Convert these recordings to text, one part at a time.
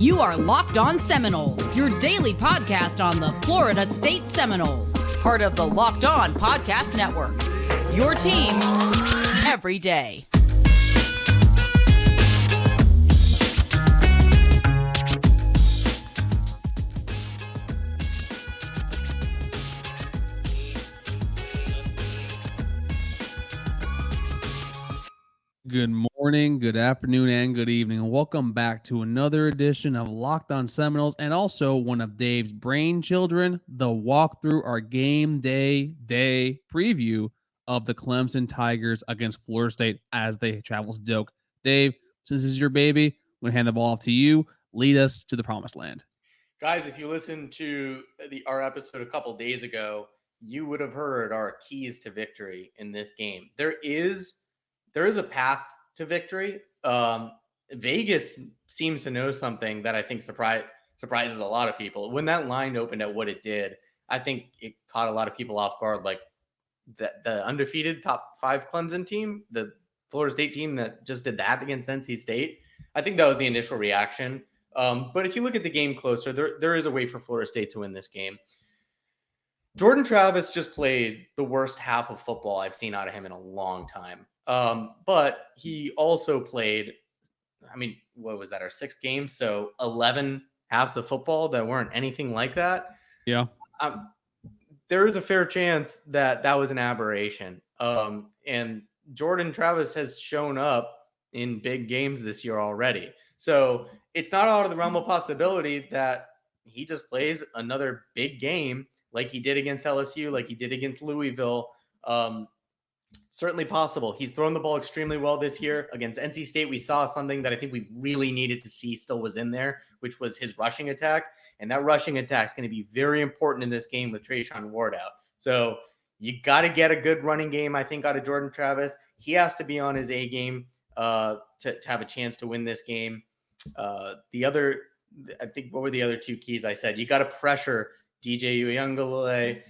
You are Locked On Seminoles, your daily podcast on the Florida State Seminoles, part of the Locked On Podcast Network. Your team every day. Good morning, good afternoon, and good evening. Welcome back to another edition of Locked On Seminoles, and also one of Dave's brainchildren, the walkthrough, our Gameday-day preview of the Clemson Tigers against Florida State as they travel to Doak. Dave, since this is your baby, I'm going to hand the ball off to you. Lead us to the promised land. Guys, if you listened to our episode a couple days ago, you would have heard our keys to victory in this game. There is a path to victory. Vegas seems to know something that I think surprises a lot of people. When that line opened at what it did, I think it caught a lot of people off guard. Like the undefeated top 5 Clemson team, the Florida State team that just did that against NC State. I think that was the initial reaction. But if you look at the game closer, there is a way for Florida State to win this game. Jordan Travis just played the worst half of football I've seen out of him in a long time. But he also played, what was that, our 6th game? So 11 halves of football that weren't anything like that. Yeah. There is a fair chance that was an aberration. And Jordan Travis has shown up in big games this year already. So it's not out of the realm of possibility that he just plays another big game like he did against LSU, like he did against Louisville. Certainly possible. He's thrown the ball extremely well this year. Against NC State, we saw something that I think we really needed to see still was in there, which was his rushing attack. And that rushing attack is going to be very important in this game with Trayshawn Ward out. So you got to get a good running game, I think, out of Jordan Travis. He has to be on his A game to have a chance to win this game. What were the other 2 keys I said? You got to pressure DJ Uiagalelei.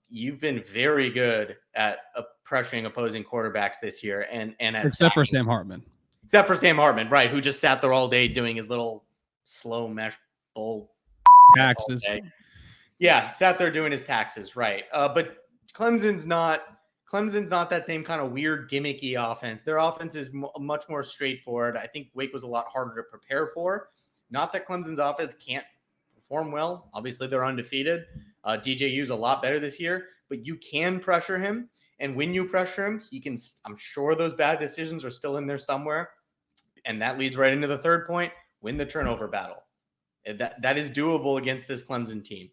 You've been very good at pressuring opposing quarterbacks this year, and except for Sam Hartman. Except for Sam Hartman, right? Who just sat there all day doing his little slow mesh bull taxes. Yeah, sat there doing his taxes, right? But Clemson's not that same kind of weird gimmicky offense. Their offense is much more straightforward. I think Wake was a lot harder to prepare for. Not that Clemson's offense can't perform well. Obviously, they're undefeated. DJ U's a lot better this year, but you can pressure him. And when you pressure him, he can, I'm sure those bad decisions are still in there somewhere. And that leads right into the third point, win the turnover battle. That is doable against this Clemson team.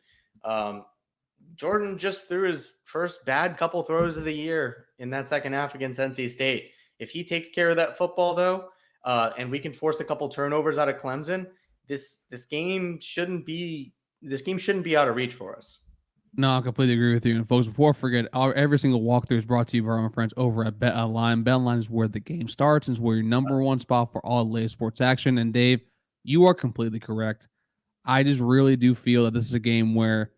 Jordan just threw his first bad couple throws of the year in that second half against NC State. If he takes care of that football, though, and we can force a couple turnovers out of Clemson, this game shouldn't be out of reach for us. No, I completely agree with you. And folks, before I forget, every single walkthrough is brought to you by my friends over at BetOnline. BetOnline is where the game starts and is where your number one spot for all the latest sports action. And Dave, you are completely correct. I just really do feel that this is a game where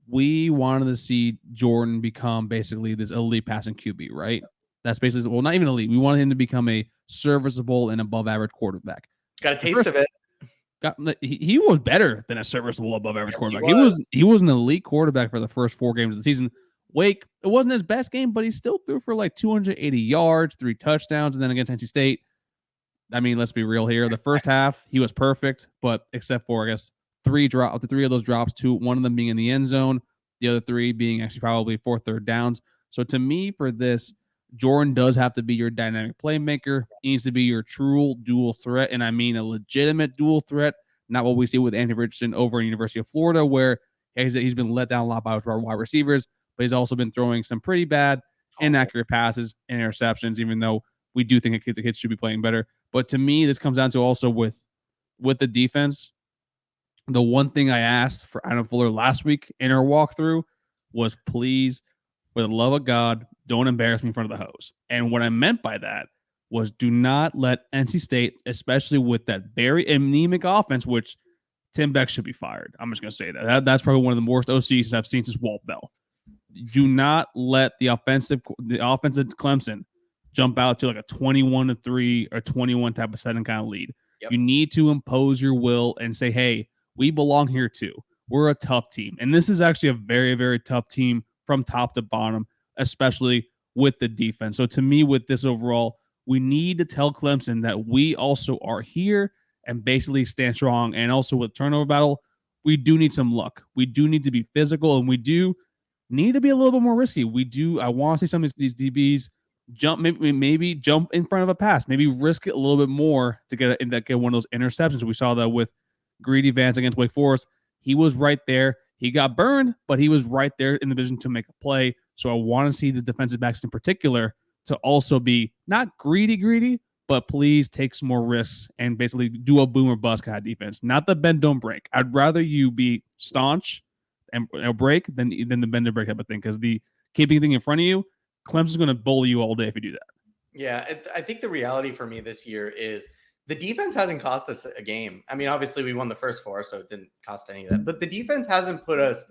we wanted to see Jordan become basically this elite passing QB, right? That's basically, well, not even elite. We wanted him to become a serviceable and above average quarterback. Got a taste of it. He was better than a serviceable above average quarterback. He was an elite quarterback for the first 4 games of the season. Wake, it wasn't his best game, but he still threw for like 280 yards, 3 touchdowns, and then against NC State. I mean, let's be real here. The first half, he was perfect, but except for, I guess, 3 of those drops, 2, one of them being in the end zone, the other 3 being actually probably 4th, 3rd downs. So to me, for this, Jordan does have to be your dynamic playmaker. He needs to be your true dual threat, and I mean a legitimate dual threat, not what we see with Anthony Richardson over at University of Florida, where he's been let down a lot by our wide receivers, but he's also been throwing some pretty bad, inaccurate passes and interceptions, even though we do think the kids should be playing better. But to me, this comes down to also with the defense. The one thing I asked for Adam Fuller last week in our walkthrough was, please, for the love of God, don't embarrass me in front of the hose. And what I meant by that was, do not let NC State, especially with that very anemic offense, which Tim Beck should be fired. I'm just going to say that. That's probably one of the worst OCs I've seen since Walt Bell. Do not let the offensive Clemson jump out to like a 21-3 or 21 type of setting kind of lead. Yep. You need to impose your will and say, hey, we belong here too. We're a tough team. And this is actually a very, very tough team from top to bottom, especially with the defense. So to me, with this overall, we need to tell Clemson that we also are here and basically stand strong. And also with turnover battle, we do need some luck. We do need to be physical, and we do need to be a little bit more risky. I want to see some of these DBs jump, maybe jump in front of a pass, maybe risk it a little bit more to get one of those interceptions. We saw that with Greedy Vance against Wake Forest. He was right there. He got burned, but he was right there in the vision to make a play. So I want to see the defensive backs in particular to also be not greedy, but please take some more risks and basically do a boom or bust kind of defense. Not the bend, don't break. I'd rather you be staunch and break than the bend and break type of thing, because the keeping thing in front of you, Clemson's going to bully you all day if you do that. Yeah, I think the reality for me this year is the defense hasn't cost us a game. I mean, obviously we won the first 4, so it didn't cost any of that. But the defense hasn't put us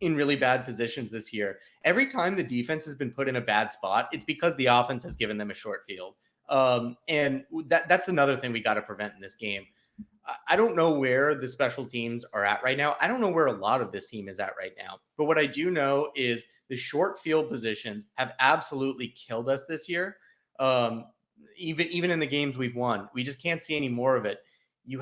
in really bad positions this year. Every time the defense has been put in a bad spot, it's because the offense has given them a short field. And that's another thing we got to prevent in this game. I don't know where the special teams are at right now. I don't know where a lot of this team is at right now. But what I do know is the short field positions have absolutely killed us this year. Even in the games we've won, we just can't see any more of it. You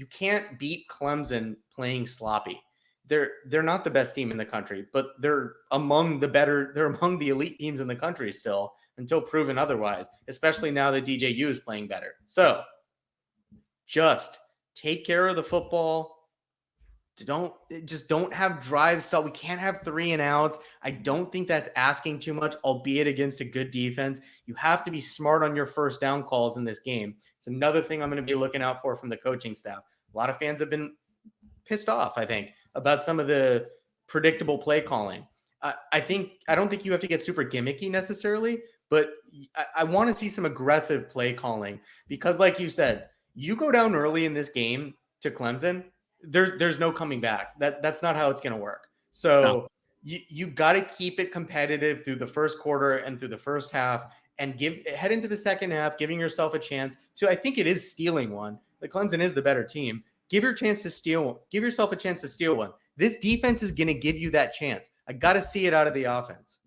can't beat Clemson playing sloppy. They're not the best team in the country, but they're among the elite teams in the country still, until proven otherwise, especially now that DJ U is playing better. So just take care of the football. Don't have drive style. We can't have 3 and outs. I don't think that's asking too much, albeit against a good defense. You have to be smart on your first down calls in this game. It's another thing I'm going to be looking out for from the coaching staff. A lot of fans have been pissed off, I think, about some of the predictable play calling. I don't think you have to get super gimmicky necessarily, but I want to see some aggressive play calling, because like you said, you go down early in this game to Clemson, there's no coming back. That's not how it's going to work. So no. You got to keep it competitive through the first quarter and through the first half, and head into the second half, giving yourself a chance to, I think it is stealing one. The Clemson is the better team. Give yourself a chance to steal one. This defense is going to give you that chance. I got to see it out of the offense.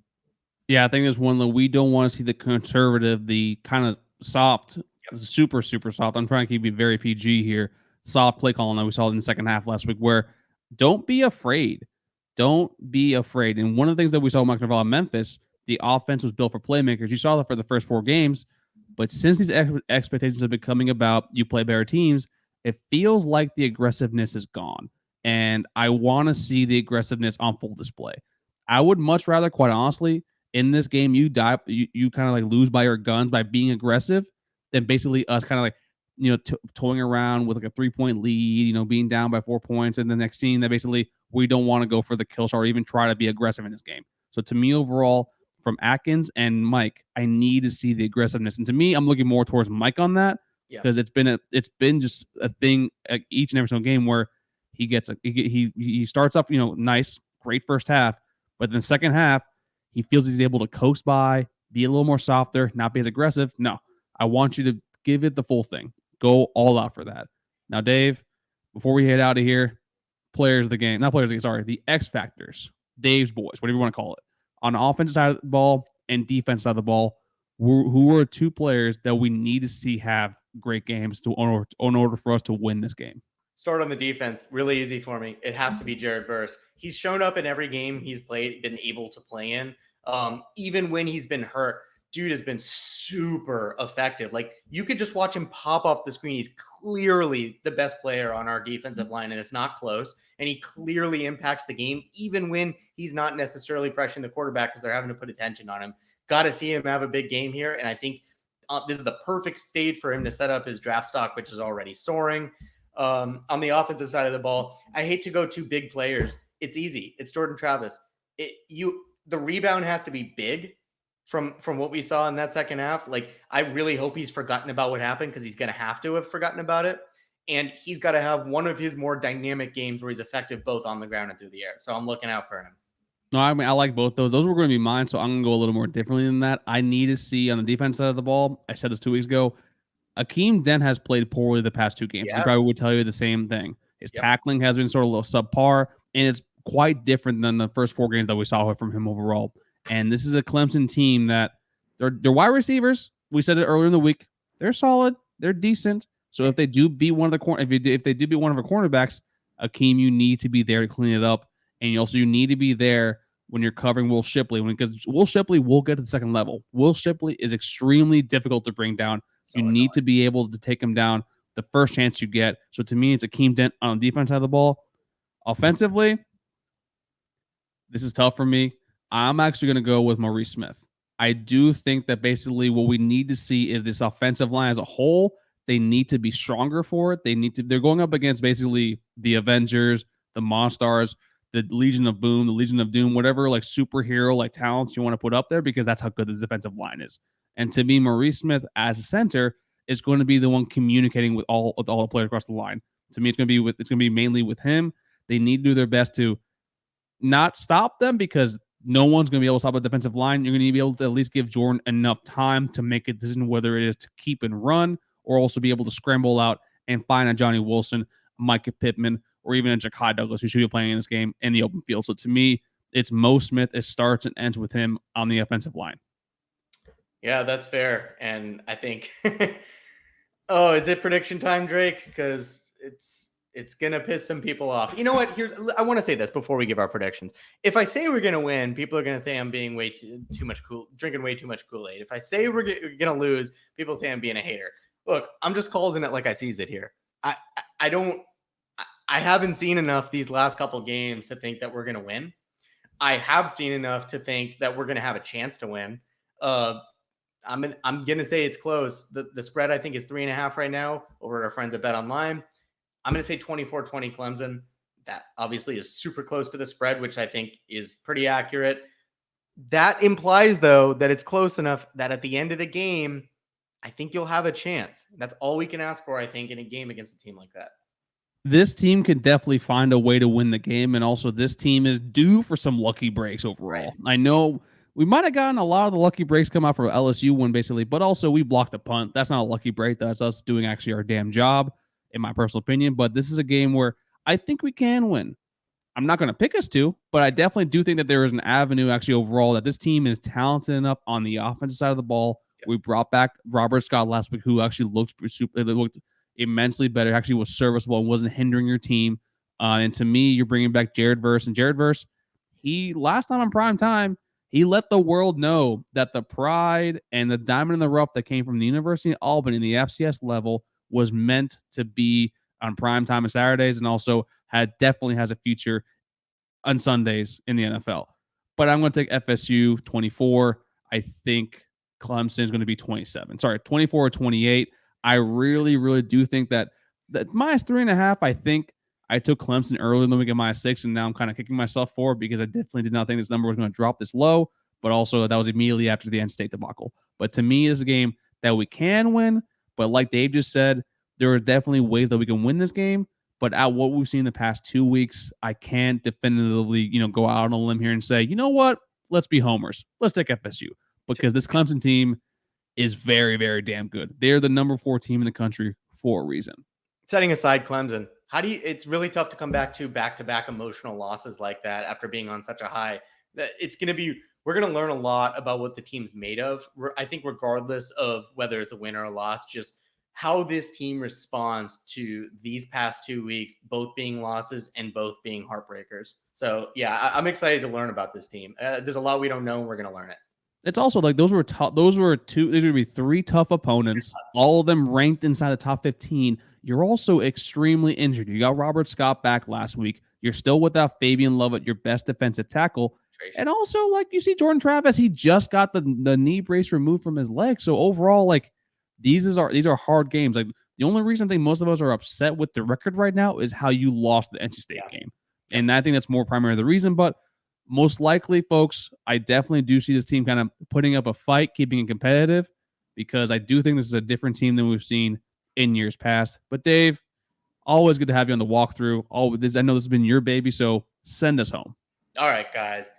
Yeah, I think there's one that we don't want to see the conservative, the kind of soft, super, super soft. I'm trying to keep it very PG here. Soft play calling that we saw in the second half last week, where don't be afraid. Don't be afraid. And one of the things that we saw with Mike Norvell in Memphis, the offense was built for playmakers. You saw that for the first 4 games, but since these expectations have been coming about, you play better teams, it feels like the aggressiveness is gone. And I want to see the aggressiveness on full display. I would much rather, quite honestly, in this game, you kind of like lose by your guns by being aggressive than basically us kind of like, toying around with like a 3-point lead, being down by 4 points. And the next scene that basically we don't want to go for the kill shot or even try to be aggressive in this game. So to me, overall, from Atkins and Mike, I need to see the aggressiveness. And to me, I'm looking more towards Mike on that, because it's been just a thing each and every single game where he starts off, nice, great first half, but in the second half, he feels he's able to coast by, be a little more softer, not be as aggressive. No, I want you to give it the full thing. Go all out for that. Now, Dave, before we head out of here, the X Factors, Dave's boys, whatever you want to call it, on the offensive side of the ball and defense side of the ball, who are 2 players that we need to see have great games in order for us to win this game? Start on the defense. Really easy for me. It has to be Jared Verse. He's shown up in every game he's been able to play in. Even when he's been hurt, dude has been super effective. Like, you could just watch him pop off the screen. He's clearly the best player on our defensive line, and it's not close. And he clearly impacts the game, even when he's not necessarily pressuring the quarterback because they're having to put attention on him. Got to see him have a big game here. And I think this is the perfect stage for him to set up his draft stock, which is already soaring. On the offensive side of the ball, I hate to go 2 big players. It's easy. It's Jordan Travis. The rebound has to be big from what we saw in that second half. Like, I really hope he's forgotten about what happened, because he's going to have to have forgotten about it. And he's got to have one of his more dynamic games where he's effective both on the ground and through the air. So I'm looking out for him. No, I mean, I like both those. Those were going to be mine, so I'm going to go a little more differently than that. I need to see on the defense side of the ball, I said this 2 weeks ago, Akeem Dent has played poorly the past 2 games. Yes. He probably would tell you the same thing. His tackling has been sort of a little subpar, and it's quite different than the first 4 games that we saw from him overall. And this is a Clemson team that their wide receivers, we said it earlier in the week, they're solid, they're decent. So if they do beat one of the if they do beat one of our cornerbacks, Akeem, you need to be there to clean it up, and you need to be there when you're covering Will Shipley, because Will Shipley will get to the second level. Will Shipley is extremely difficult to bring down. So you need to be able to take him down the first chance you get. So to me, it's Akeem Dent on the defense side of the ball. Offensively, this is tough for me. I'm actually going to go with Maurice Smith. I do think that basically what we need to see is this offensive line as a whole. They need to be stronger for it. They're going up against basically the Avengers, the Monstars, the Legion of Boom, the Legion of Doom, whatever like superhero like talents you want to put up there, because that's how good this defensive line is. And to me, Maurice Smith as a center is going to be the one communicating with all the players across the line. To me, it's going to be mainly with him. They need to do their best to not stop them, because no one's going to be able to stop a defensive line. You're going to be able to at least give Jordan enough time to make a decision whether it is to keep and run, or also be able to scramble out and find a Johnny Wilson, Micah Pittman, or even a Ja'Kai Douglas, who should be playing in this game in the open field. So to me, it's Mo Smith. It starts and ends with him on the offensive line. Yeah, that's fair. And I think, oh, is it prediction time, Drake? Because it's going to piss some people off. You know what? I want to say this before we give our predictions. If I say we're going to win, people are going to say I'm being drinking way too much Kool-Aid. If I say we're going to lose, people say I'm being a hater. Look, I'm just calling it like I sees it here. I haven't seen enough these last couple games to think that we're going to win. I have seen enough to think that we're going to have a chance to win. I'm going to say it's close. The spread, I think, is 3.5 right now over at our friends at Bet Online. I'm going to say 24-20 Clemson. That obviously is super close to the spread, which I think is pretty accurate. That implies, though, that it's close enough that at the end of the game, I think you'll have a chance. That's all we can ask for, I think, in a game against a team like that. This team can definitely find a way to win the game, and also this team is due for some lucky breaks overall. Right. I know we might have gotten a lot of the lucky breaks come out from LSU win, basically, but also we blocked a punt. That's not a lucky break. That's us doing actually our damn job, in my personal opinion. But this is a game where I think we can win. I'm not going to pick us to, but I definitely do think that there is an avenue actually overall that this team is talented enough on the offensive side of the ball. Yep. We brought back Robert Scott last week, who actually looked immensely better, actually was serviceable and wasn't hindering your team. And to me, you're bringing back Jared Verse. And Jared Verse, he last time on Primetime, he let the world know that the pride and the diamond in the rough that came from the University of Albany in the FCS level was meant to be on Primetime on Saturdays, and also definitely has a future on Sundays in the NFL. But I'm going to take FSU 24. I think Clemson is going to be 27. Sorry, 24 or 28. I really, really do think that minus 3.5, I think I took Clemson earlier in the week at minus 6, and now I'm kind of kicking myself for it because I definitely did not think this number was going to drop this low, but also that was immediately after the NC State debacle. But to me, it's a game that we can win, but like Dave just said, there are definitely ways that we can win this game, but at what we've seen the past 2 weeks, I can't definitively, go out on a limb here and say, you know what, let's be homers. Let's take FSU, because this Clemson team is very, very damn good. They're the number 4 team in the country for a reason. Setting aside Clemson, it's really tough to come back to back-to-back emotional losses like that after being on such a high. We're going to learn a lot about what the team's made of. I think regardless of whether it's a win or a loss, just how this team responds to these past 2 weeks, both being losses and both being heartbreakers. So yeah, I'm excited to learn about this team. There's a lot we don't know, and we're going to learn it. It's also like these are going to be 3 tough opponents, all of them ranked inside the top 15. You're also extremely injured. You got Robert Scott back last week. You're still without Fabian Lovett, your best defensive tackle. And also, like, you see Jordan Travis, he just got the knee brace removed from his leg. So overall, like, these are hard games. Like, the only reason I think most of us are upset with the record right now is how you lost the NC State game. And I think that's more primarily the reason. But most likely, folks, I definitely do see this team kind of putting up a fight, keeping it competitive, because I do think this is a different team than we've seen in years past. But Dave, always good to have you on the walkthrough. I know this has been your baby, so send us home. All right, guys.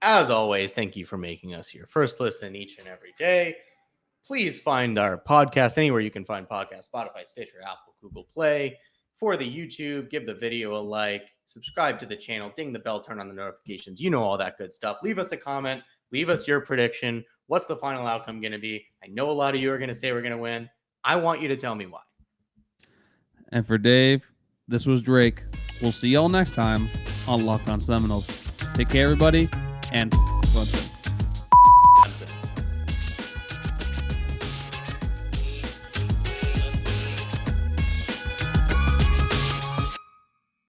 As always, thank you for making us your first listen each and every day. Please find our podcast anywhere you can find podcasts, Spotify, Stitcher, Apple, Google Play. For the YouTube, give the video a like, subscribe to the channel, ding the bell, turn on the notifications. You know all that good stuff. Leave us a comment. Leave us your prediction. What's the final outcome going to be? I know a lot of you are going to say we're going to win. I want you to tell me why. And for Dave, this was Drake. We'll see y'all next time on Locked On Seminoles. Take care, everybody, and Clemson.